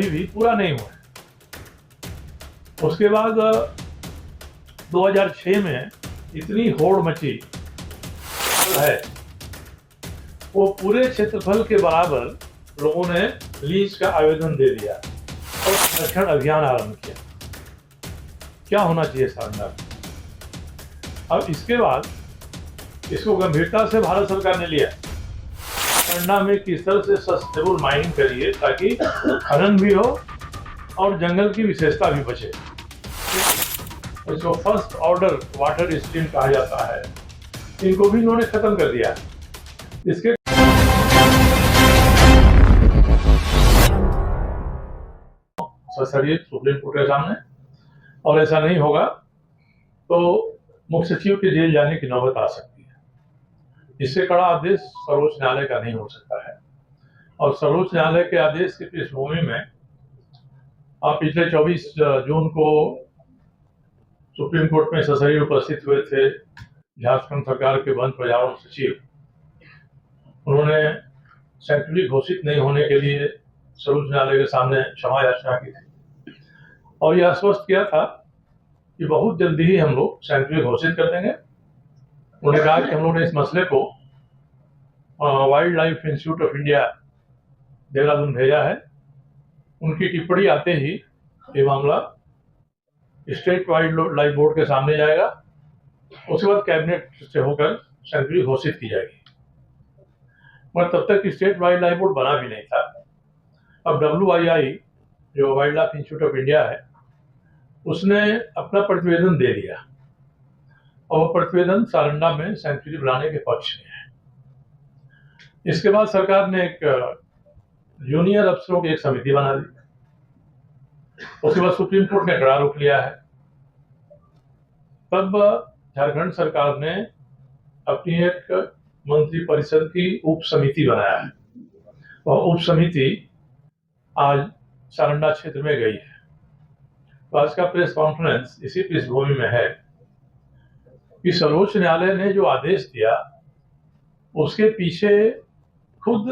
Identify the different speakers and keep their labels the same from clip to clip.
Speaker 1: भी पूरा नहीं हुआ है। उसके बाद 2006 में इतनी होड़ मची है, वो पूरे क्षेत्रफल के बराबर लोगों ने लीज का आवेदन दे दिया और संरक्षण अभियान आरंभ किया। क्या होना चाहिए सारंडा में? अब इसके बाद इसको गंभीरता से भारत सरकार ने लिया। सारंडा में किस तरह से सस्टेनेबल माइनिंग करिए ताकि खनन भी हो और जंगल की विशेषता भी बचे। इसको फर्स्ट ऑर्डर वाटर स्ट्रीम कहा जाता है, इनको भी इन्होंने खत्म कर दिया। इसके सुप्रीम कोर्ट के सामने, और ऐसा नहीं होगा तो मुख्य सचिव के जेल जाने की नौबत आ सकती है। इससे कड़ा आदेश सर्वोच्च न्यायालय का नहीं हो सकता है, और सर्वोच्च न्यायालय के आदेश की पृष्ठभूमि में पिछले 24 जून को सुप्रीम कोर्ट में ससरी उपस्थित हुए थे झारखंड सरकार के वन पर्यावरण सचिव। उन्होंने सैंक्चुरी घोषित नहीं होने के लिए सर्वोच्च न्यायालय के सामने क्षमा याचना की थी और यह आश्वस्त किया था कि बहुत जल्दी ही हम लोग सैंक्चुरी घोषित कर देंगे। उन्होंने कहा कि हम लोग ने इस मसले को wild life institute of India Dehradun भेजा है। उनकी टिप्पणी आते ही ये मामला स्टेट वाइल्ड लाइफ बोर्ड के सामने जाएगा, उसके बाद कैबिनेट से होकर सैंक्चुरी घोषित की जाएगी। मगर तब तक स्टेट वाइल्ड लाइफ बोर्ड बना भी नहीं था। अब WII जो wild life institute of India है, उसने अपना प्रतिवेदन दे दिया और वो प्रतिवेदन सारंडा में सैंक्चुरी बनाने के पक्ष में है। इसके बाद सरकार ने एक जूनियर अफसरों की एक समिति बना दी। उसके बाद सुप्रीम कोर्ट ने कड़ा रुख लिया है। तब झारखंड सरकार ने अपनी एक मंत्री परिषद की उप समिति बनाया है और उप समिति आज सारंडा क्षेत्र में गई है। तो आज का प्रेस कॉन्फ्रेंस इसी पृष्ठभूमि में है कि सर्वोच्च न्यायालय ने जो आदेश दिया उसके पीछे खुद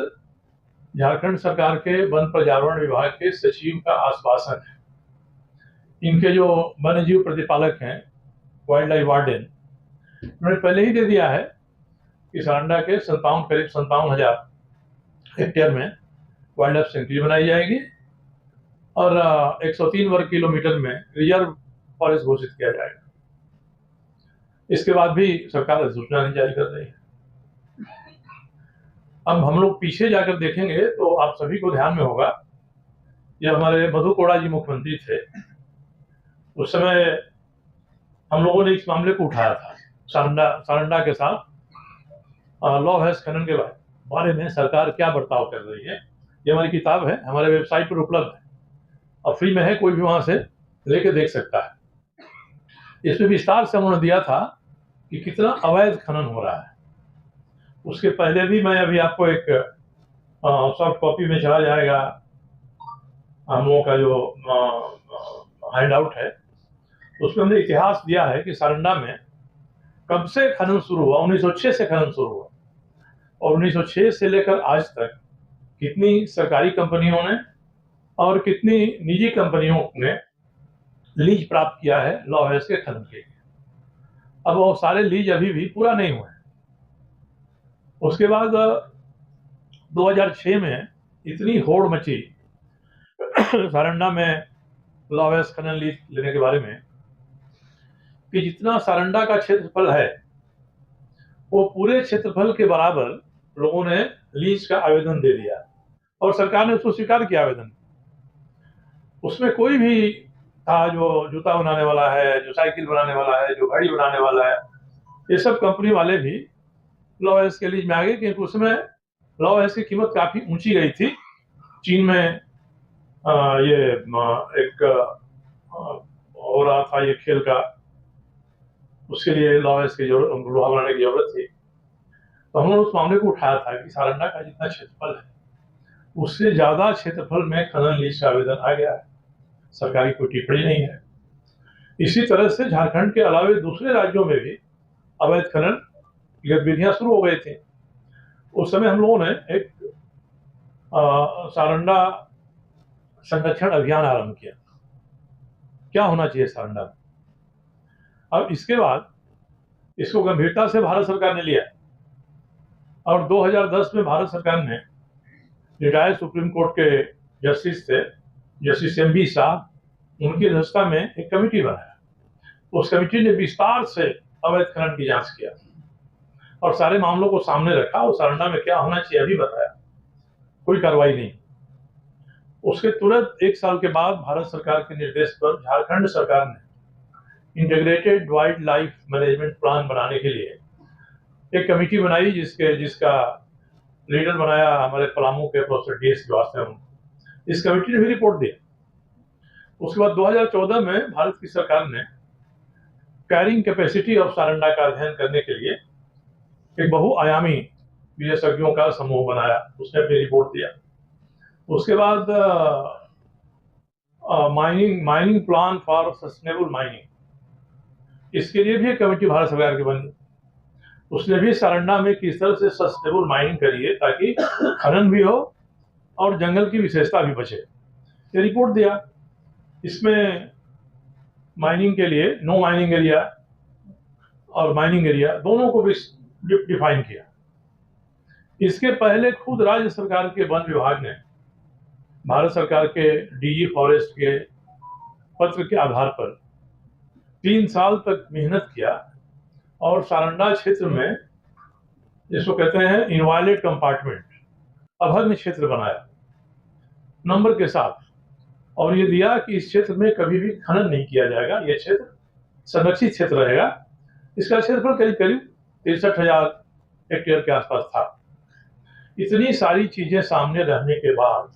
Speaker 1: झारखंड सरकार के वन पर्यावरण विभाग के सचिव का आश्वासन है। इनके जो वन्य जीव प्रतिपालक हैं, वाइल्ड लाइफ वार्डन, उन्होंने पहले ही दे दिया है कि सारंडा के करीब 57,000 हेक्टेयर में वाइल्ड लाइफ सेंचुरी बनाई जाएगी और 103 वर्ग किलोमीटर में रिजर्व फॉरेस्ट घोषित किया जाएगा। इसके बाद भी सरकार अधिसूचना नहीं जारी कर रही है। अब हम लोग पीछे जाकर देखेंगे तो आप सभी को ध्यान में होगा, जब हमारे मधु कोड़ा जी मुख्यमंत्री थे उस समय हम लोगों ने इस मामले को उठाया था। सारंडा के साथ लॉ हैज खनन के बारे में सरकार क्या बर्ताव कर रही है, ये हमारी किताब है, हमारे वेबसाइट पर उपलब्ध है और फ्री में है, कोई भी वहां से लेके देख सकता है। इसमें विस्तार से उन्होंने दिया था कि कितना अवैध खनन हो रहा है। उसके पहले भी मैं अभी आपको एक सॉफ्ट कॉपी में चला जाएगा हम लोगों का जो हैंड आउट है, उसमें हमने इतिहास दिया है कि सारंडा में कब से खनन शुरू हुआ। 1906 से खनन शुरू हुआ और 1906 से लेकर आज तक कितनी सरकारी कंपनियों ने और कितनी निजी कंपनियों ने लीज प्राप्त किया है लॉ हैज के खनन के लिए। अब वो सारे लीज अभी भी पूरा नहीं हुए हैं। उसके बाद 2006 में इतनी होड़ मची सारंडा में लॉ हैज खनन लीज लेने के बारे में कि जितना सारंडा का क्षेत्रफल है वो पूरे क्षेत्रफल के बराबर लोगों ने लीज का आवेदन दे दिया और सरकार ने उसको स्वीकार किया आवेदन। उसमें कोई भी था जो जूता बनाने वाला है, जो साइकिल बनाने वाला है, जो घड़ी बनाने वाला है, ये सब कंपनी वाले भी लॉ हैज के लीज में आ गए, क्योंकि उसमें लॉ हैज की कीमत काफी ऊंची गई थी। चीन में ये एक हो रहा था ये खेल का, उसके लिए लॉ हैज की लोहा बनाने की जरूरत थी। तो हमने उस मामले को उठाया था कि सारंडा का जितना क्षेत्रफल है उससे ज्यादा क्षेत्रफल में खनन लीज का आवेदन आ गया है, सरकारी कोई टिप्पणी नहीं है। इसी तरह से झारखंड के अलावे दूसरे राज्यों में भी अवैध खनन गतिविधियां शुरू हो गई थी। उस समय हम लोगों ने एक सारंडा संरक्षण अभियान आरंभ किया। क्या होना चाहिए सारंडा में। अब इसके बाद इसको गंभीरता से भारत सरकार ने लिया और 2010 में भारत सरकार ने रिटायर्ड सुप्रीम कोर्ट के जस्टिस थे, जस्टिस एम बी शाह, उनकी अध्यक्षता में एक कमेटी बनाया। उस कमेटी ने विस्तार से अवैध खनन की जांच किया और सारे मामलों को सामने रखा और सारंडा में क्या होना चाहिए अभी बताया। कोई कार्रवाई नहीं। उसके तुरंत 1 साल के बाद भारत सरकार के निर्देश पर झारखंड सरकार ने integrated wildlife management plan बनाने के लिए एक कमेटी बनाई, जिसका लीडर बनाया हमारे पलामू के प्रोफेसर डी एस श्रीवास्तव। इस कमेटी ने भी रिपोर्ट दी। उसके बाद 2014 में भारत की सरकार ने कैरिंग कैपेसिटी ऑफ सारंडा का अध्ययन करने के लिए एक बहुआयामी विशेषज्ञों का समूह बनाया। उसने अपनी रिपोर्ट दिया। उसके बाद mining plan for sustainable mining, इसके लिए भी एक कमेटी भारत सरकार की बनी। उसने भी सारंडा में किस तरह से सस्टेनेबल माइनिंग करिए ताकि खनन भी हो और जंगल की विशेषता भी बचे, ये रिपोर्ट दिया। इसमें माइनिंग के लिए नो माइनिंग एरिया और माइनिंग एरिया दोनों को भी डिफाइन किया। इसके पहले खुद राज्य सरकार के वन विभाग ने भारत सरकार के डीजी फॉरेस्ट के पत्र के आधार पर 3 साल तक मेहनत किया और सारंडा क्षेत्र में, जिसको कहते हैं इनवायलेट कंपार्टमेंट, अभग्न क्षेत्र बनाया नंबर के साथ, और ये दिया कि इस क्षेत्र में कभी भी खनन नहीं किया जाएगा, ये क्षेत्र संरक्षित क्षेत्र रहेगा। इसका क्षेत्रफल करीब करीब 63,000 हेक्टेयर के आसपास था। इतनी सारी चीजें सामने रहने के बाद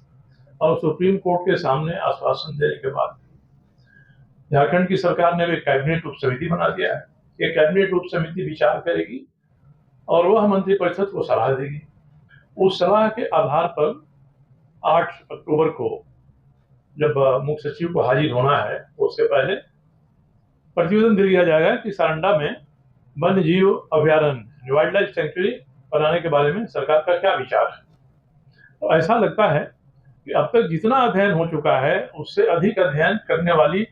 Speaker 1: और सुप्रीम कोर्ट के सामने आश्वासन देने के बाद झारखंड की सरकार ने एक कैबिनेट उप समिति बना दिया है। ये कैबिनेट उप समिति विचार करेगी और वह मंत्रिपरिषद को सलाह देगी। उस सलाह के आधार पर 8 अक्टूबर को जब मुख्य सचिव को हाजिर होना है, उसके पहले प्रतिवेदन दे दिया जाएगा कि सारंडा में वन्य जीव अभ्यारण्य, वाइल्ड लाइफ सेंचुरी बनाने के बारे में सरकार का क्या विचार है। तो ऐसा लगता है कि अब तक जितना अध्ययन हो चुका है उससे अधिक अध्ययन करने वाली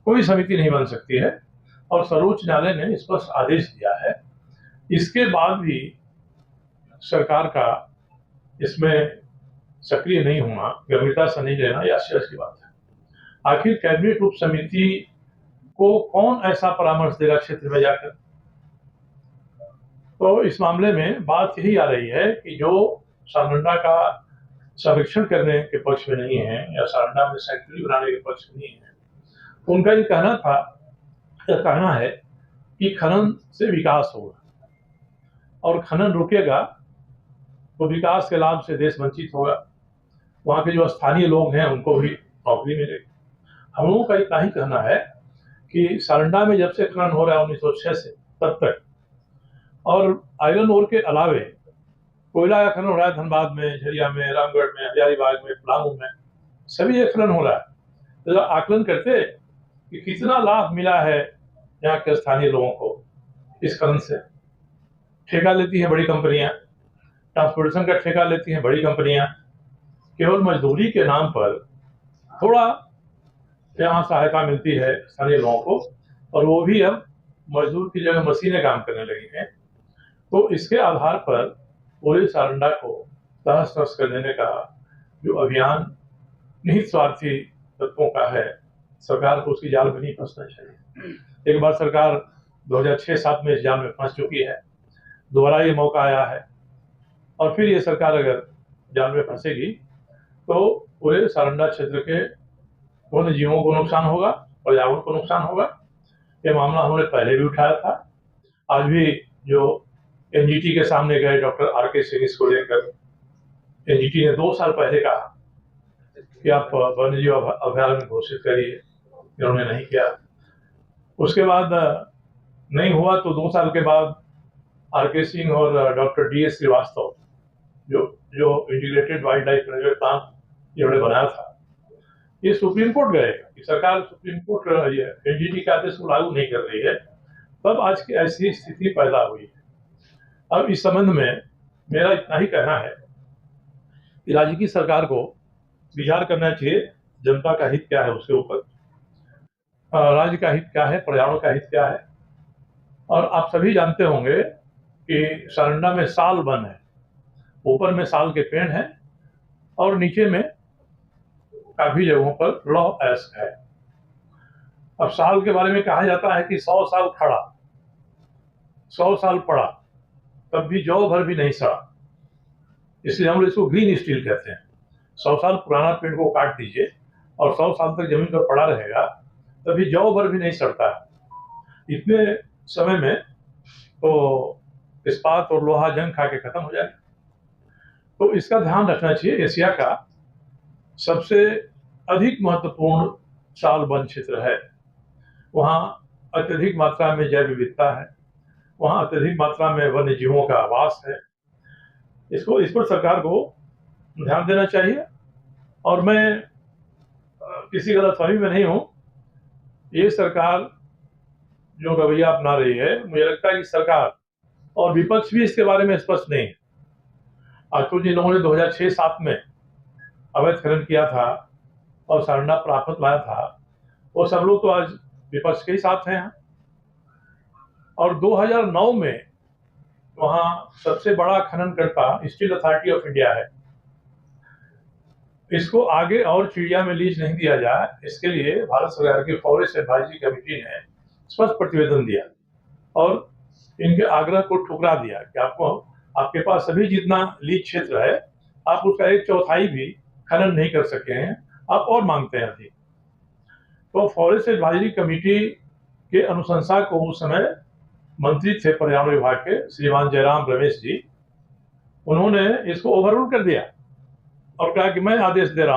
Speaker 1: कोई समिति नहीं बन सकती है और सर्वोच्च न्यायालय ने स्पष्ट आदेश दिया है। इसके बाद भी सरकार का इसमें सक्रिय नहीं होना, गंभीरता से नहीं लेना, यह आश्चर्य की बात है। आखिर कैबिनेट उप समिति को कौन ऐसा परामर्श देगा क्षेत्र में जाकर। तो इस मामले में बात यही आ रही है कि जो सारंडा का संरक्षण करने के पक्ष में नहीं है या सारंडा में सेंचुरी बनाने के पक्ष में नहीं है, उनका ये कहना है कि खनन से विकास होगा और खनन रुकेगा तो विकास के लाभ से देश वंचित होगा, वहां के जो स्थानीय लोग हैं उनको भी नौकरी मिलेगी। हम लोगों का इतना ही कहना है कि सारंडा में जब से खनन हो रहा है 1906 से तब तक, और आयरन ओर के अलावे कोयला का खनन हो रहा है धनबाद में, झरिया में, रामगढ़ में, हजारीबाग में, पलामू में, सभी ये खनन हो रहा है। तो आकलन करते कि कितना लाभ मिला है यहाँ के स्थानीय लोगों को इस खनन से। ठेका लेती है बड़ी कंपनियां, ट्रांसपोर्टेशन का ठेका लेती हैं बड़ी कंपनियां, केवल मजदूरी के नाम पर थोड़ा यहाँ सहायता मिलती है स्थानीय लोगों को, और वो भी अब मजदूर की जगह मशीनें काम करने लगी हैं। तो इसके आधार पर पूरे सारंडा को तहस नहस कर देने का जो अभियान निहित स्वार्थी तत्वों का है, सरकार को उसकी जाल में नहीं फंसना चाहिए। एक बार सरकार 2006-7 में इस जाल में फंस चुकी है, दोबारा ये मौका आया है और फिर ये सरकार अगर जाल में फंसेगी तो पूरे सारंडा क्षेत्र के वन्य जीवों को नुकसान होगा, पर्यावरण को नुकसान होगा। ये मामला हमने पहले भी उठाया था। आज भी जो एनजीटी के सामने गए डॉक्टर आर.के. सिंह इसको लेकर, एनजीटी ने 2 साल पहले कहा कि आप वन्य जीव अभ्यारण्य घोषित करिए, इन्होंने नहीं किया। उसके बाद नहीं हुआ तो 2 साल के बाद आर.के. सिंह और डॉक्टर डी.एस. श्रीवास्तव जो integrated wildlife management plan इन्होंने बनाया था, ये सुप्रीम कोर्ट गए कि सरकार सुप्रीम कोर्ट एनजीटी के आदेश को लागू नहीं कर रही है, तब आज की ऐसी स्थिति पैदा हुई है। अब इस संबंध में मेरा इतना ही कहना है कि राज्य की सरकार को विचार करना चाहिए जनता का हित क्या है उसके ऊपर, राज्य का हित क्या है, पर्यावरण का हित क्या है। और आप सभी जानते होंगे कि सारंडा में साल वन है, ऊपर में साल के पेड़ हैं और नीचे में काफी जगहों पर लॉ एस है। अब साल के बारे में कहा जाता है कि 100 साल खड़ा, 100 साल पड़ा, तब भी जौ भर भी नहीं सड़ा, इसलिए हम लोग इसको ग्रीन स्टील कहते हैं। 100 साल पुराना पेड़ को काट दीजिए और 100 साल तक जमीन पर पड़ा रहेगा, तभी जौ भर भी नहीं सड़ता है। इतने समय में तो इस्पात और लोहा जंग खा के खत्म हो जाए। तो इसका ध्यान रखना चाहिए। एशिया का सबसे अधिक महत्वपूर्ण साल वन क्षेत्र है, वहाँ अत्यधिक मात्रा में जैव विविधता है, वहाँ अत्यधिक मात्रा में वन्य जीवों का आवास है। इस पर सरकार को ध्यान देना चाहिए। और मैं किसी गलतफहमी में नहीं हूँ, ये सरकार जो रवैया अपना रही है, मुझे लगता है कि सरकार और विपक्ष भी इसके बारे में स्पष्ट नहीं है। आज तो जिन लोगों ने 2006-7 में अवैध खनन किया था और सारंडा पर आफत लाया था, वो सब लोग तो आज विपक्ष के ही साथ हैं। और 2009 में वहाँ सबसे बड़ा खननकर्ता स्टील अथॉरिटी ऑफ इंडिया है। इसको आगे और चिड़िया में लीज नहीं दिया जाए, इसके लिए भारत सरकार की फॉरेस्ट एडवाइजरी कमेटी ने स्पष्ट प्रतिवेदन दिया और इनके आग्रह को ठुकरा दिया कि आपके पास सभी जितना लीज क्षेत्र है, आप उसका 1/4 भी खनन नहीं कर सके हैं, आप और मांगते हैं अधिक। तो फॉरेस्ट एडवाइजरी कमेटी के अनुशंसा को उस समय मंत्री थे पर्यावरण विभाग के श्रीमान जयराम रमेश जी, उन्होंने इसको ओवररूल कर दिया और कहा कि मैं आदेश दे रहा हूं